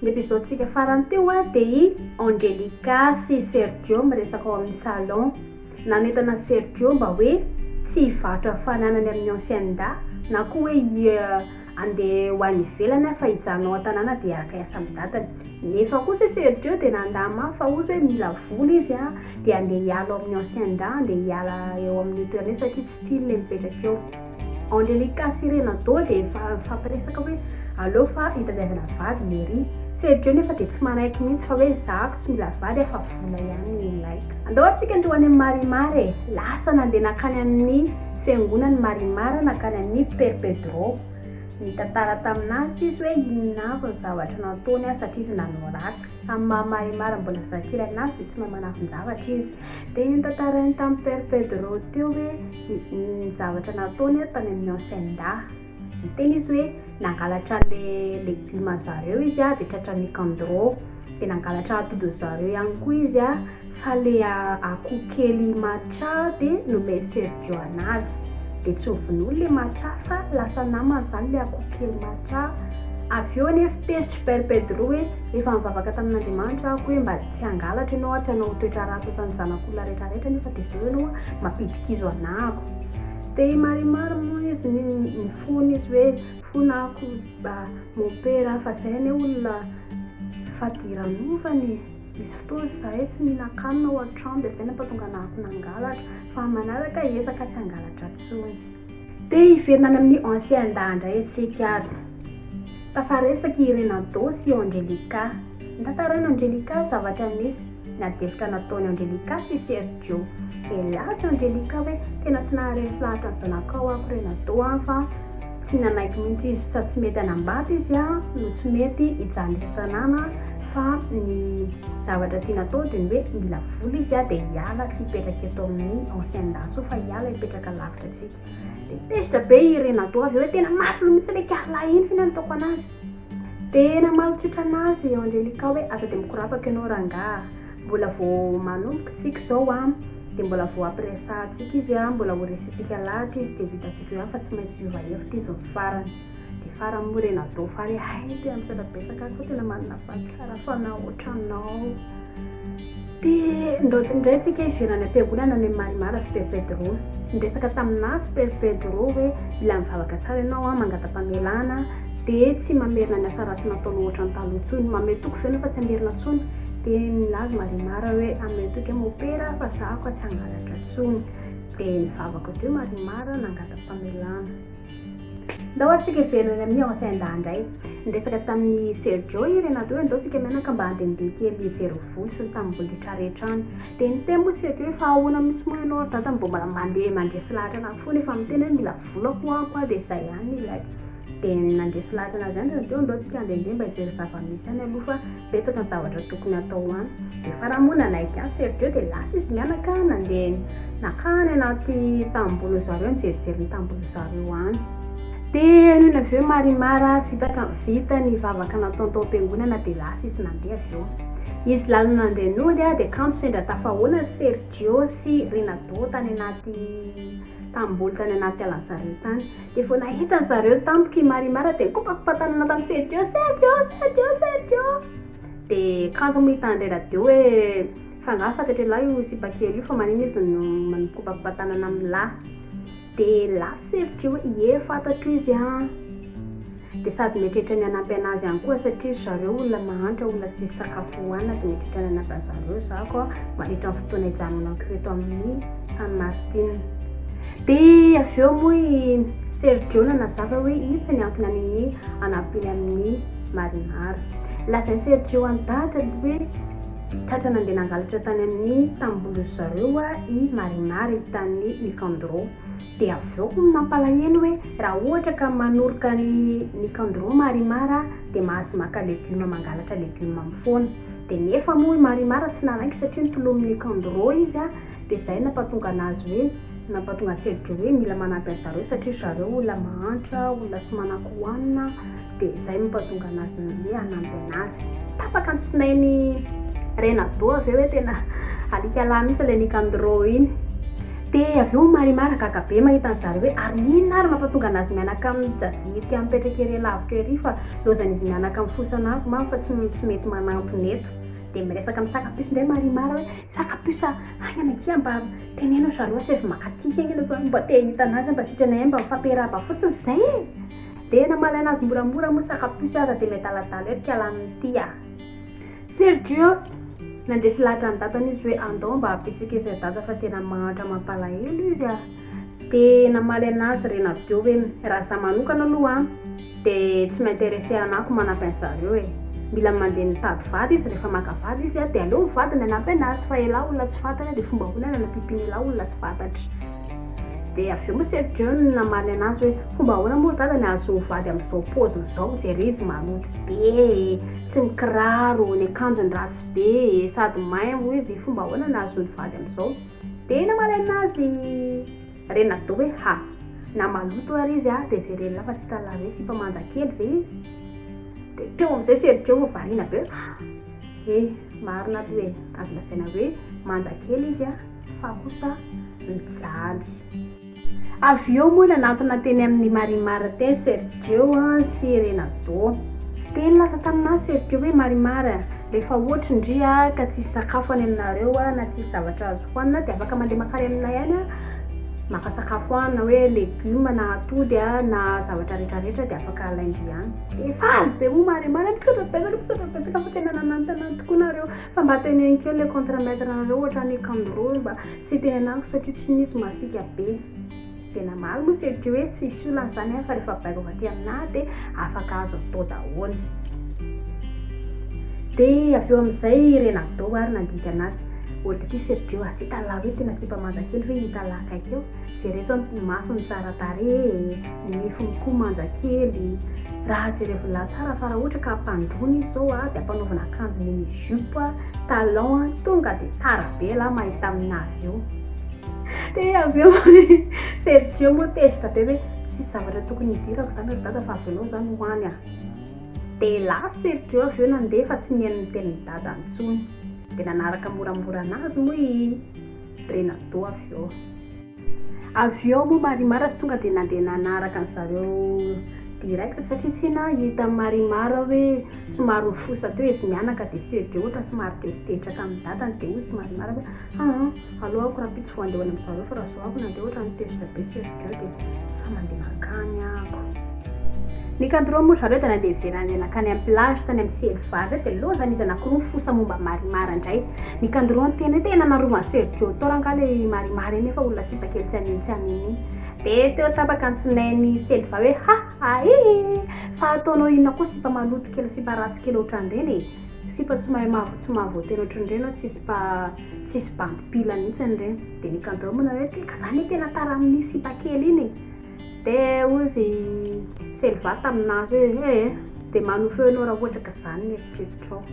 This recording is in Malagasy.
L'épisode-tsika farany teo dia Angelica sy Sergio miresaka ao amin'ny salon. Nanentana Sergio mba hoe tsy hivatra fananany amin'ny ancienne na koa hoe andeha ho any ivelany fa hijanona ao an-tanàna dia araka hiasa amin'ny datany. Nefa kosa Sergio dia nandama fa ozy hoe mila vola izy dia andeha hiala ao amin'ny ancienne andeha hiala eo amin'ny toerana satria tsy tiany ilay mipetraka eo. Angelica sy Renato dia fampiresaka hoe allo fa hitadiavana vady Mary. Sergio nefa dia tsy manaiky mihitsy fa hoe zako tsy mila vady fa vola ihany ilaiko. Andao antsika andro any amin'ny Marimar lasa nandeha nakany amin'ny fiangonan'ny Marimar nakany amin'ny Père Pedro. Nitantara taminazy izy hoe inona ny zavatra nataony satria izy nanao ratsy. Amin'ny Marimar mbola zakira anazy dia tsy manafy ny zavatra izy. Dia nitantarany tamin'ny Père Pedro teo hoe ny zavatra nataony tany amin'ny ancienne. Niteny izy hoe nangalatra le legioma zareo izy dia tratra Nicandro, dia nangalatra atody zareo ihany koa izy fa le akoho kely matcha dia nomeny Sergio anazy. Dia tsy hovin'olo le matcha fa lasa namana zany le akoho kely matcha. Avy eo nefa tezitra Père Pedro hoe efa mivavaka tamin'Andriamanitra ako hoe mba tsy hangalatra ianao tsy hanao toetra ratsy ohatran'ny zanak'olona rehetrarehetra nefa dia zao ianao mampidika izo anako. Dia Marimar moa izy mifony izy hoe fonako mon père fa izay anie olona fadiranofany misy fotoana zahay tsy mihinan-kanina ao an-trano dia izay nampatonga anako nangalatra fa manaraka ezaka tsy hangalatra intsony. Dia hiverina any amin'ny ancienne indray isika tafaresaka i Renato sy Angelica. Nitantarany Angelica zavatra misy nadefitra nataony Angelica sy Sergio. Lasa Angelica hoe tena tsy naharesy lahatra ny zanakao ako Renato fa tsy nanaiky mihitsy izy sady tsy mety hanambady izy no tsy mety hijanona tanàna fa ny zavatra tiana atao dia ny hoe mila vola izy dia hiala tsy hipetraka eto amin'ny ancienne so fa hiala hipetraka lavitra antsika. Dia tezitra be i Renato avy hoe tena mafy mihitsy ilay kala iny fina nataoko anazy. Tena malotsotra anazy Angelica hoe asa dia mikorapaka ianao rangaha mbola vao manomboka tsika izao dia mbola vao ampiresantsika izy mbola ho resintsika lahatra izy dia vitantsika eo fa tsy maintsy hiova hevitra izy farany. Dia farany moa Renato fary tena misaotra-betsaka ako tena manana fahatsara fa na ohatranao. Dia ndoto indray antsika hiverana am-piangonana ny Marimar sy Père Pedro. Niresaka taminazy Père Pedro hoe mila mivavaka tsara ianao mangatam-pamelana dia tsy mamerina ny asa ratsy nataonao ohatran'ny taloha intsony. Mametoko feno fa tsy hamerina intsony. Dia nilaza Marimar hoe ametoka mon père fa zako tsy hangalatra intsony. Dia nivavaka teo Marimar nangatam-pamelana. Ndao antsika hiverina amin'ny ancienne indray. Niresaka tamin'ny Sergio i Renato hoe andao antsika menaka mba handehandeha kely hijery voly sy ny tambony rehetrarehetra any. Dia niteny moa Sergio hoe fa ahoana mihitsy moa ianao tata mbola mandeha mandresy lahatra anaky foana efa miteny hoe mila vola koa dia izay ihany ilaiko. Dia nandresy lahatra anazy ihany Sergio andao antsika handehandeha mba hijery zava-misy any aloha fa betsaka ny zavatra tokony atao any. Dia farany moa nanaiky any Sergio dia lasa izy mianaka nandeha nakany anaty tambolo zareo mijerijery ny tambolo zareo any. Dia nono avy eo Marimar vita ny vavaka nataony tao am-piangonana dia lasa izy nandeha avy eo. Izy lalina nandeha nody dia kanto sendra tafahoana Sergio sy Renato tany anaty tambolo tany anaty alazareo tany. Dia vao nahita zareo tampoka i Marimar dia kopakopatanana tamin'ny Sergio. Dia kanto mitandre radio hoe fangaha fantatry lahy io sipakely io fa maniny izy no kopakopatanana amin'ny lahy. Dia la Sergio ie fantatro izy dia sady mieritreritra ny hanampy anazy ihany koa satria zareo olona mahantra olona tsy sakafo hohanina dia mieritreritra ny hanampy zareo zako mandritra ny fotoana hijanonako eto amin'ny San Martin. Dia avy eo moa i Sergio nanazava hoe ito ny antony amin'ny hanampiny amin'ny Marimar. Lazainy Sergio an-data hoe tratra nandeha nangalatra tany amin'ny tambolo zareo i Marimar tany Nicandro. Dia avy eo mampalahelo hoe raha ohatra ka manoroka ny Nicandro Marimar dia mahazo maka legioma mangalatra legioma amin'ny foana. Dia nefa moa i Marimar tsy nanaiky satria nitolomin'ny Nicandro izy dia izay nampatonga anazy hoe nampatonga Sergio hoe mila manampy an'zareo satria zareo olona mahantra olona tsy manako hohanina. Dia izay mampatonga anazy hoe hanampy anazy. Tapaka ny tsinainy Renato avy eo hoe tena alika lahy mihitsy ilay Nicandro iny. Dia avy eo marimara gaga be mahita an'zareo hoe ary inona ary mampatonga anazy mianaka amin'ny jajity mipetraka ery lavitra ery fa lozany izy mianaka amin'ny fosan'afo ma fa tsy mety manampy neto. Dia miresaka amin'ny sakapiso ndray marimara hoe sakapiso any anakia mba teneno zareo sy efa makaty egny fa mba te hita anazy mba sitranay mba mifampiarahaba fotsiny zay e. Dia namaly anazy moramora moa sakapiso aza dia metalatala ery kialan'ity a. Sergio nandesy lahatra ny datany izy hoe andao mba apetsikesy data fa tena mahantra mampalahelo izy a. Dia namaly anazy Renardo hoe raha za manokana aloha dia tsy m'intéressé anako manampy an'zareo e. Mila mandeha mitady vady izy rehefa maka vady izy a dia aleo mivady ny anampy anazy fa ela olona tsy fantany dia fomba hoana nanapipiny ela olona tsy fantatry. Dia avy eo moa Sergio namaly anazy hoe fomba ahoana moa dada ny azo vady amin'izao paoziny izao jery izy manoto be, tsy mikiraro, ny akanjony ratsy be sady maimbo izy, fomba ahoana ny azo vady amin'izao. Dia namaly anazy Renardo hoe na maloto ary izy a dia jerena fa tsy talava hoe sipa manjakely ve izy. Dia teo amin'izay Sergio variana be marina to hoe azo lasaina hoe manjakely izy a fa kosa mijaly. Avy eo moa nanantona teny amin'ny marimara teny Sergio sy Renardo. Dia nilaza taminazy Sergio hoe marimara rehefa ohatra indria ka tsisy sakafo any aminareo na tsisy zavatra azo hoanina dia afaka mandeha makary aminay any maka sakafo ana hoe legioma na atody na zavatra rehetrarehetra dia afaka alaindry any. Dia faly be moa marimara misaotrapetsaka fa tena nanantona tokoa nareo fa mba teneny kely le contre-maître nareo ohatra ny kandro mba tsy tenenako satria tsy nisy masika be. Dia namaly moa Sergio hoe tsisy olana zany fa rehefa baiko avy aty aminahy dia afaka azo atao daholo. Dia avy eo amin'izay Renardo ary nandinika anazy ohatra ty Sergio tsy talava hoe tena sipa manjakely fa izy talava kaiky eo jereo zao ny masony tsara tarehy, ny nifiny koa manjakely, raha jerevina tsara fa raha ohatra ka ampandrony izy zao dia ampanaovana akanjo mini jupe talon tonga dia tara be la mahita aminazy io. Dia avy eo Sergio moa tezitra be hoe tsisy zavatra tokony hidirako zany ry dada fa avy anao zany hoany a. Dia lasa Sergio avy eo nandeha fa tsy mihaino miteny ny dada intsony. Dia nanaraka moramora anazy moa i Renardo avy eo. Avy eo moa marimara sy tonga dia nandeha nanaraka an'zareo direct satria tsy nahita marimara hoe somary mifosa teo izy mianaka dia Sergio ohatra somary tezitetraka amin'ny dadany dia hoy marimara hoe aloha raha pitsy voandeha any amin'zareo fa raha zao ako nandeha ohatra ny tezitra be Sergio dia sa mandeha makany ako. Ny kandro moa zareo dia nandeha iverany anakany amin'ny plage tany amin'ny selvary dia lozany izy anakiroa mifosa momba marimara indray. Ny kandro tena narovany Sergio tao raha le marimara iny fa olona sipa kely tsy aniny. Dia teo tapaka antsinainy selva hoe fa ataonao inona koa sipa maloto kely sipa ratsy kely ohatran'ireny sipa tsy mahavoateny ohatran'ireny tsisy bandipila mihitsy an'ireny. Dia ny kandro moa hoe ka zany tena tara amin'ny sipa kely iny. Dia ozy selva taminazy hoe dia manofy anao raha ohatra ka zany ny eritreritranao.